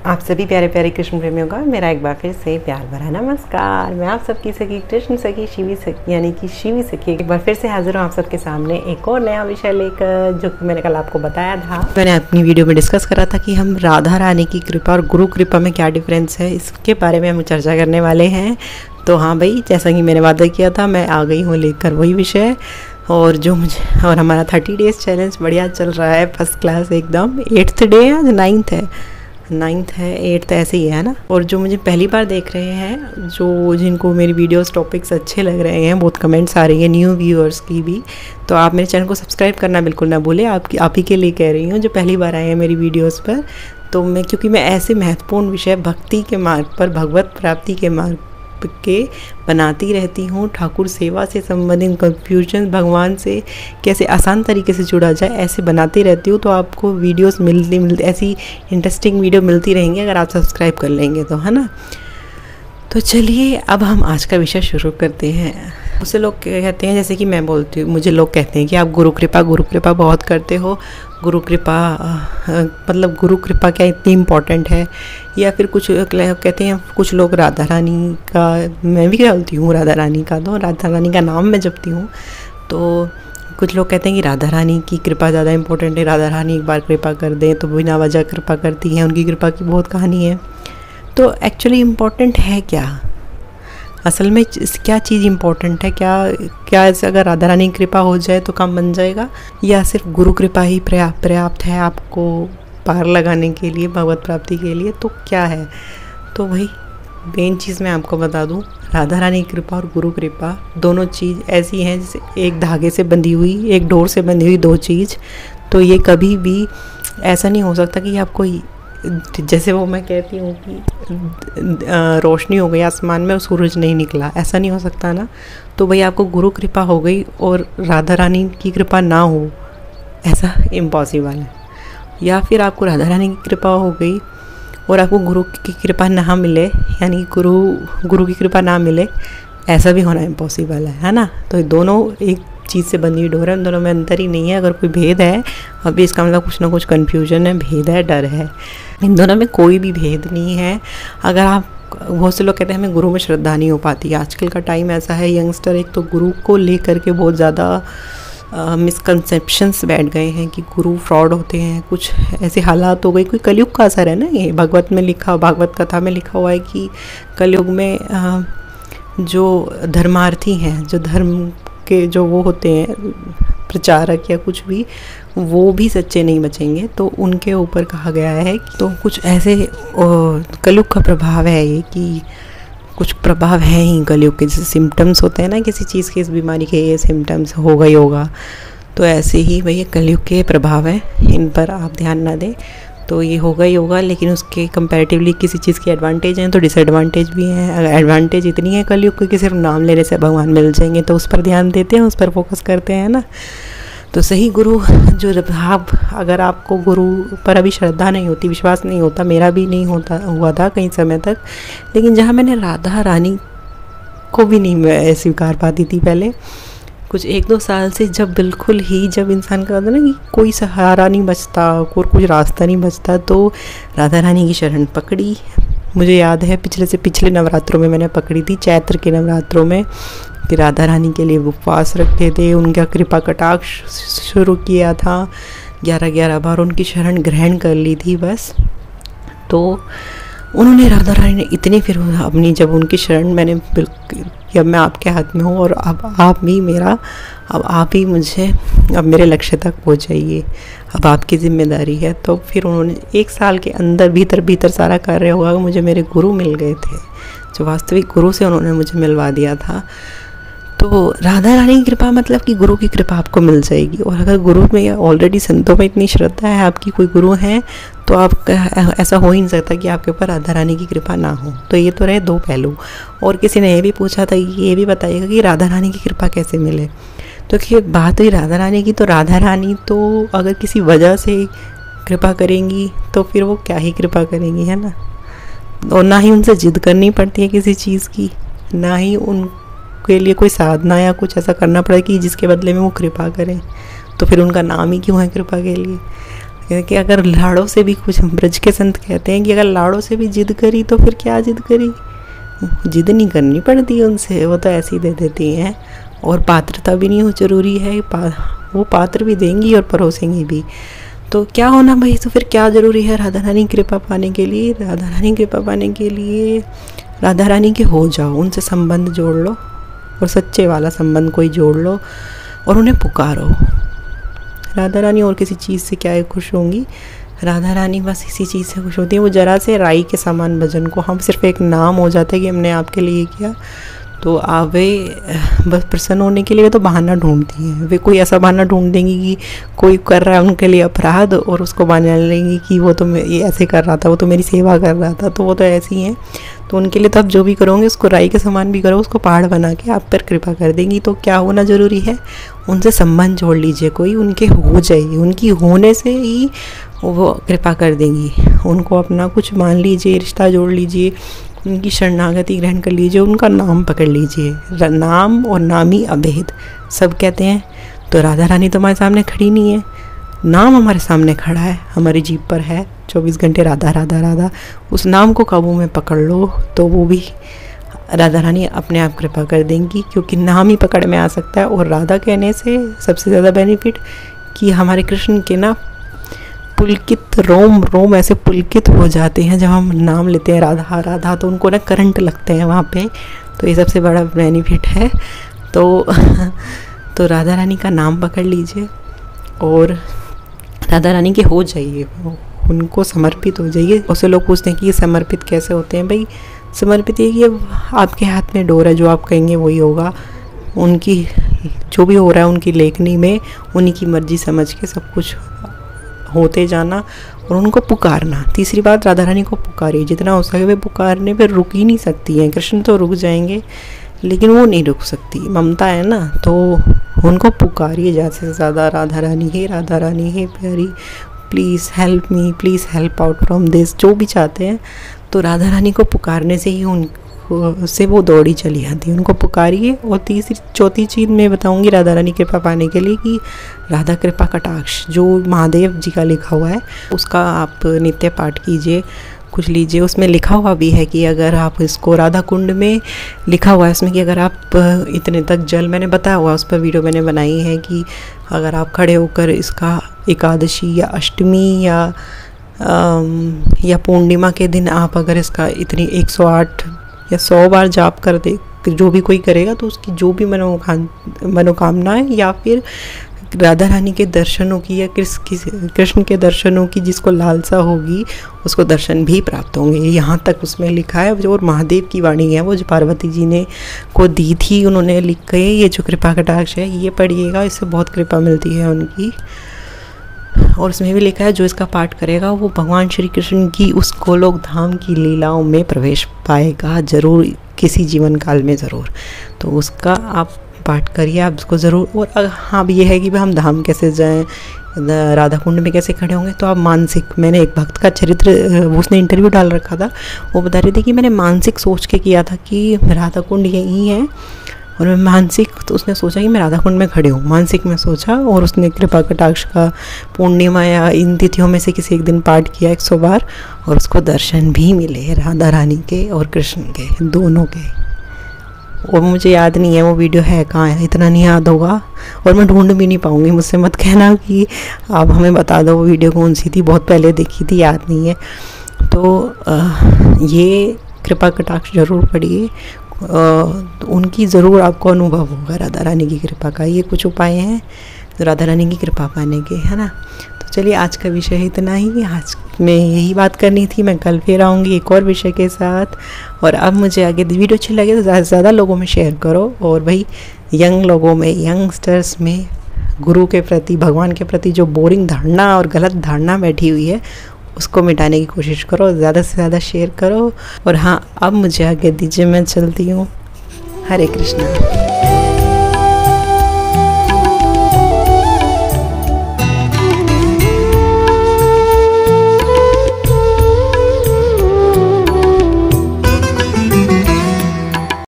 आप सभी प्यारे प्यारे कृष्ण प्रेमियों का मेरा एक बार फिर से प्यार भरा नमस्कार। मैं आप सबकी सखी कृष्ण सखी शिवी सखी यानी कि शिवी सखी एक बार फिर से हाजिर हूँ आप सबके सामने एक और नया विषय लेकर, जो कि मैंने कल आपको बताया था। मैंने अपनी वीडियो में डिस्कस करा था कि हम राधा रानी की कृपा और गुरु कृपा में क्या डिफरेंस है, इसके बारे में हम चर्चा करने वाले हैं। तो हाँ भाई, जैसा कि मैंने वादा किया था, मैं आ गई हूँ लेकर वही विषय। और जो मुझे और हमारा 30 डेज़ चैलेंज बढ़िया चल रहा है, फर्स्ट क्लास एकदम। 8th डे है, 9th है 8th ऐसे ही है ना। और जो मुझे पहली बार देख रहे हैं, जो जिनको मेरी वीडियोस टॉपिक्स अच्छे लग रहे हैं, बहुत कमेंट्स आ रही है न्यू व्यूअर्स की भी, तो आप मेरे चैनल को सब्सक्राइब करना बिल्कुल ना भूलें। आप ही के लिए कह रही हूँ जो पहली बार आए हैं मेरी वीडियोस पर। तो क्योंकि मैं ऐसे महत्वपूर्ण विषय भक्ति के मार्ग पर, भगवत प्राप्ति के मार्ग के बनाती रहती हूँ। ठाकुर सेवा से संबंधित कंफ्यूजन, भगवान से कैसे आसान तरीके से जुड़ा जाए, ऐसे बनाती रहती हूँ। तो आपको वीडियोस मिलती ऐसी इंटरेस्टिंग वीडियो मिलती रहेंगी अगर आप सब्सक्राइब कर लेंगे तो, है ना। तो चलिए अब हम आज का विषय शुरू करते हैं। मुझसे लोग कहते हैं, जैसे कि मैं बोलती हूँ, मुझे लोग कहते हैं कि आप गुरु कृपा बहुत करते हो। गुरु कृपा मतलब गुरु कृपा क्या इतनी इम्पोर्टेंट है? या फिर कुछ कहते हैं, कुछ लोग राधा रानी का, मैं भी कहती हूँ राधा रानी का, तो राधा रानी का नाम मैं जपती हूँ। तो कुछ लोग कहते हैं कि राधा रानी की कृपा ज़्यादा इम्पोर्टेंट है, राधा रानी एक बार कृपा कर दें तो बिना वजह कृपा करती हैं, उनकी कृपा की बहुत कहानी है। तो एक्चुअली इम्पोर्टेंट है क्या? असल में क्या चीज़ इम्पोर्टेंट है? क्या ऐसे अगर राधा रानी की कृपा हो जाए तो काम बन जाएगा, या सिर्फ गुरु कृपा ही पर्याप्त है आपको पार लगाने के लिए, भगवत प्राप्ति के लिए? तो क्या है? तो वही मेन चीज़ मैं आपको बता दूं, राधा रानी की कृपा और गुरु कृपा दोनों चीज़ ऐसी हैं जैसे एक धागे से बंधी हुई, एक डोर से बंधी हुई दो चीज़। तो ये कभी भी ऐसा नहीं हो सकता कि आपको, जैसे वो मैं कहती हूँ कि रोशनी हो गई आसमान में और सूरज नहीं निकला, ऐसा नहीं हो सकता ना। तो भाई आपको गुरु कृपा हो गई और राधा रानी की कृपा ना हो, ऐसा इम्पॉसिबल है। या फिर आपको राधा रानी की कृपा हो गई और आपको गुरु की कृपा ना मिले, यानी गुरु की कृपा ना मिले, ऐसा भी होना इम्पॉसिबल है ना। तो दोनों एक चीज़ से बनी हुई डोर है, इन दोनों में अंतर ही नहीं है। अगर कोई भेद है अभी, इसका मतलब कुछ ना कुछ कन्फ्यूजन है, भेद है, डर है। इन दोनों में कोई भी भेद नहीं है। अगर आप, बहुत से लोग कहते हैं हमें गुरु में श्रद्धा नहीं हो पाती। आजकल का टाइम ऐसा है, यंगस्टर एक तो गुरु को लेकर के बहुत ज़्यादा मिसकंसेप्शंस बैठ गए हैं कि गुरु फ्रॉड होते हैं। कुछ ऐसे हालात हो गए, कोई कलयुग का असर है ना। ये भागवत में लिखा, भागवत कथा में लिखा हुआ है कि कलयुग में जो धर्मार्थी हैं, जो धर्म के जो वो होते हैं प्रचारक या कुछ भी, वो भी सच्चे नहीं बचेंगे। तो उनके ऊपर कहा गया है कि तो कुछ ऐसे कलयुग का प्रभाव है ये, कि कुछ प्रभाव है ही कलयुग के। जैसे सिम्टम्स होते हैं ना किसी चीज़ के, इस बीमारी के ये सिम्टम्स होगा ही होगा, तो ऐसे ही भैया कलयुग के प्रभाव है, इन पर आप ध्यान ना दें तो ये होगा ही होगा। लेकिन उसके कंपैरेटिवली किसी चीज़ की एडवांटेज हैं तो डिसएडवांटेज भी हैं। अगर एडवांटेज इतनी है कलयुग की सिर्फ नाम लेने से भगवान मिल जाएंगे, तो उस पर ध्यान देते हैं, उस पर फोकस करते हैं ना। तो सही गुरु जो, अगर आपको गुरु पर अभी श्रद्धा नहीं होती, विश्वास नहीं होता, मेरा भी नहीं हुआ था कई समय तक, लेकिन जहाँ मैंने राधा रानी को भी नहीं स्वीकार पाती थी पहले, कुछ 1-2 साल से, जब बिल्कुल ही, जब इंसान का होता ना कि कोई सहारा नहीं बचता और कुछ रास्ता नहीं बचता, तो राधा रानी की शरण पकड़ी। मुझे याद है पिछले नवरात्रों में मैंने पकड़ी थी, चैत्र के नवरात्रों में, कि राधा रानी के लिए उपवास रखे थे, उनका कृपा कटाक्ष शुरू किया था, 11 बार उनकी शरण ग्रहण कर ली थी बस। तो उन्होंने, राधा रानी ने इतनी, फिर अपनी जब उनकी शरण मैंने, बिल्कुल अब मैं आपके हाथ में हूँ और अब आप भी मेरा, अब आप ही मुझे, अब मेरे लक्ष्य तक पहुँचाइए, अब आपकी जिम्मेदारी है। तो फिर उन्होंने 1 साल के अंदर भीतर सारा कार्य हुआ, मुझे मेरे गुरु मिल गए थे, जो वास्तविक गुरु से उन्होंने मुझे मिलवा दिया था। तो राधा रानी की कृपा मतलब कि गुरु की कृपा आपको मिल जाएगी। और अगर गुरु में ऑलरेडी, संतों में इतनी श्रद्धा है, आपकी कोई गुरु है, तो आप, ऐसा हो ही नहीं सकता कि आपके ऊपर राधा रानी की कृपा ना हो। तो ये तो रहे 2 पहलू। और किसी ने ये भी पूछा था, ये भी बताइएगा कि राधा रानी की कृपा कैसे मिले। तो कि बात हुई राधा रानी की, तो राधा रानी तो अगर किसी वजह से कृपा करेंगी तो फिर वो क्या ही कृपा करेंगी, है ना। और ना ही उनसे जिद करनी पड़ती है किसी चीज़ की, ना ही उनके लिए कोई साधना या कुछ ऐसा करना पड़े कि जिसके बदले में वो कृपा करें। तो फिर उनका नाम ही क्यों है कृपा के लिए? कि अगर लाड़ों से भी कुछ, ब्रज के संत कहते हैं कि अगर लाड़ों से भी जिद करी तो फिर क्या जिद करी, जिद नहीं करनी पड़ती उनसे, वो तो ऐसे ही दे देती हैं। और पात्रता भी नहीं हो जरूरी है, वो पात्र भी देंगी और परोसेंगी भी। तो क्या होना भाई, तो फिर क्या ज़रूरी है राधा रानी की कृपा पाने के लिए? राधा रानी की कृपा पाने के लिए राधा रानी के हो जाओ, उनसे संबंध जोड़ लो और सच्चे वाला संबंध कोई जोड़ लो और उन्हें पुकारो। राधा रानी और किसी चीज़ से क्या खुश होंगी, राधा रानी बस इसी चीज़ से खुश होती है। वो जरा से राई के समान भजन को, हम सिर्फ एक नाम हो जाता है कि हमने आपके लिए किया, तो आप वे बस प्रसन्न होने के लिए वे तो बहाना ढूंढती हैं। वे कोई ऐसा बहाना ढूंढ देंगी कि कोई कर रहा है उनके लिए अपराध और उसको बहाना लेंगी कि वो तो ये ऐसे कर रहा था, वो तो मेरी सेवा कर रहा था, तो वो तो ऐसी हैं। तो उनके लिए तो आप जो भी करोगे उसको राई के समान भी करो, उसको पहाड़ बना के आप पर कृपा कर देंगी। तो क्या होना ज़रूरी है, उनसे संबंध जोड़ लीजिए, कोई उनके हो जाइए, उनकी होने से ही वो कृपा कर देंगी। उनको अपना कुछ मान लीजिए, रिश्ता जोड़ लीजिए, उनकी शरणागति ग्रहण कर लीजिए, उनका नाम पकड़ लीजिए। नाम और नामी अभेद सब कहते हैं। तो राधा रानी तो हमारे सामने खड़ी नहीं है, नाम हमारे सामने खड़ा है, हमारी जीभ पर है 24 घंटे राधा राधा राधा। उस नाम को काबू में पकड़ लो तो वो भी राधा रानी अपने आप कृपा कर देंगी, क्योंकि नाम ही पकड़ में आ सकता है। और राधा कहने से सबसे ज़्यादा बेनिफिट कि हमारे कृष्ण के ना पुलकित रोम रोम ऐसे पुलकित हो जाते हैं जब हम नाम लेते हैं राधा राधा, तो उनको ना करंट लगते हैं वहाँ पे। तो ये सबसे बड़ा बेनिफिट है। तो राधा रानी का नाम पकड़ लीजिए और राधा रानी के हो जाइए, उनको समर्पित हो जाइए। उससे लोग पूछते हैं कि ये समर्पित कैसे होते हैं। भाई समर्पित ये कि अब आपके हाथ में डोर है, जो आप कहेंगे वही होगा। उनकी जो भी हो रहा है उनकी लेखनी में उन्हीं की मर्जी समझ के सब कुछ होते जाना और उनको पुकारना। तीसरी बात, राधा रानी को पुकारिए जितना हो सके। वे पुकारने पे रुक ही नहीं सकती हैं। कृष्ण तो रुक जाएंगे लेकिन वो नहीं रुक सकती, ममता है ना, तो उनको पुकारिए ज़्यादा से ज़्यादा। राधा रानी है प्यारी, please help me, please help out from this, जो भी चाहते हैं। तो राधा रानी को पुकारने से ही से वो दौड़ी चली आती है। उनको पुकारिए। और चौथी चीज़ मैं बताऊंगी राधा रानी कृपा पाने के लिए कि राधा कृपा कटाक्ष जो महादेव जी का लिखा हुआ है उसका आप नित्य पाठ कीजिए, कुछ लीजिए। उसमें लिखा हुआ भी है कि अगर आप इसको, राधा कुंड में लिखा हुआ है इसमें कि अगर आप इतने तक जल, मैंने बताया हुआ उस पर वीडियो मैंने बनाई है कि अगर आप खड़े होकर इसका एकादशी या अष्टमी या पूर्णिमा के दिन आप अगर इसका इतनी 108 या 100 बार जाप कर दे, जो भी कोई करेगा तो उसकी जो भी मनोकामना है या फिर राधा रानी के दर्शनों की या कृष्ण के दर्शनों की जिसको लालसा होगी उसको दर्शन भी प्राप्त होंगे। यहाँ तक उसमें लिखा है। और महादेव की वाणी है वो जो पार्वती जी ने को दी थी, उन्होंने लिख के ये जो कृपा कटाक्ष है ये पढ़िएगा, इससे बहुत कृपा मिलती है उनकी। और उसमें भी लिखा है जो इसका पाठ करेगा वो भगवान श्री कृष्ण की उस गोलोक धाम की लीलाओं में प्रवेश पाएगा ज़रूर, किसी जीवन काल में ज़रूर। तो उसका आप पाठ करिए, आप उसको ज़रूर। और हाँ अब ये है कि हम धाम कैसे जाएं, राधा कुंड में कैसे खड़े होंगे, तो आप मानसिक, मैंने एक भक्त का चरित्र, उसने इंटरव्यू डाल रखा था, वो बता रही थी कि मैंने मानसिक सोच के किया था कि राधा कुंड यही है और मैं मानसिक, तो उसने सोचा कि मैं राधा कुंड में खड़ी हूँ, मानसिक में सोचा। और उसने कृपा कटाक्ष का पूर्णिमा या इन तिथियों में से किसी एक दिन पाठ किया 100 बार और उसको दर्शन भी मिले राधा रानी के और कृष्ण के, दोनों के। और मुझे याद नहीं है वो वीडियो है कहाँ है, इतना नहीं याद होगा और मैं ढूंढ भी नहीं पाऊँगी। मुझसे मत कहना कि आप हमें बता दो वो वीडियो कौन सी थी, बहुत पहले देखी थी, याद नहीं है। तो ये कृपा कटाक्ष ज़रूर पढ़िए, उनकी ज़रूर आपको अनुभव होगा राधा रानी की कृपा का। ये कुछ उपाय हैं राधा रानी की कृपा पाने के, है ना। तो चलिए आज का विषय इतना ही, आज में यही बात करनी थी। मैं कल फिर आऊँगी एक और विषय के साथ। और अब मुझे आगे वीडियो अच्छी लगे तो ज़्यादा से ज़्यादा लोगों में शेयर करो। और भाई यंग लोगों में, यंगस्टर्स में गुरु के प्रति, भगवान के प्रति जो बोरिंग धारणा और गलत धारणा बैठी हुई है उसको मिटाने की कोशिश करो, ज़्यादा से ज़्यादा शेयर करो। और हाँ अब मुझे आगे दीजिए, मैं चलती हूँ। हरे कृष्णा।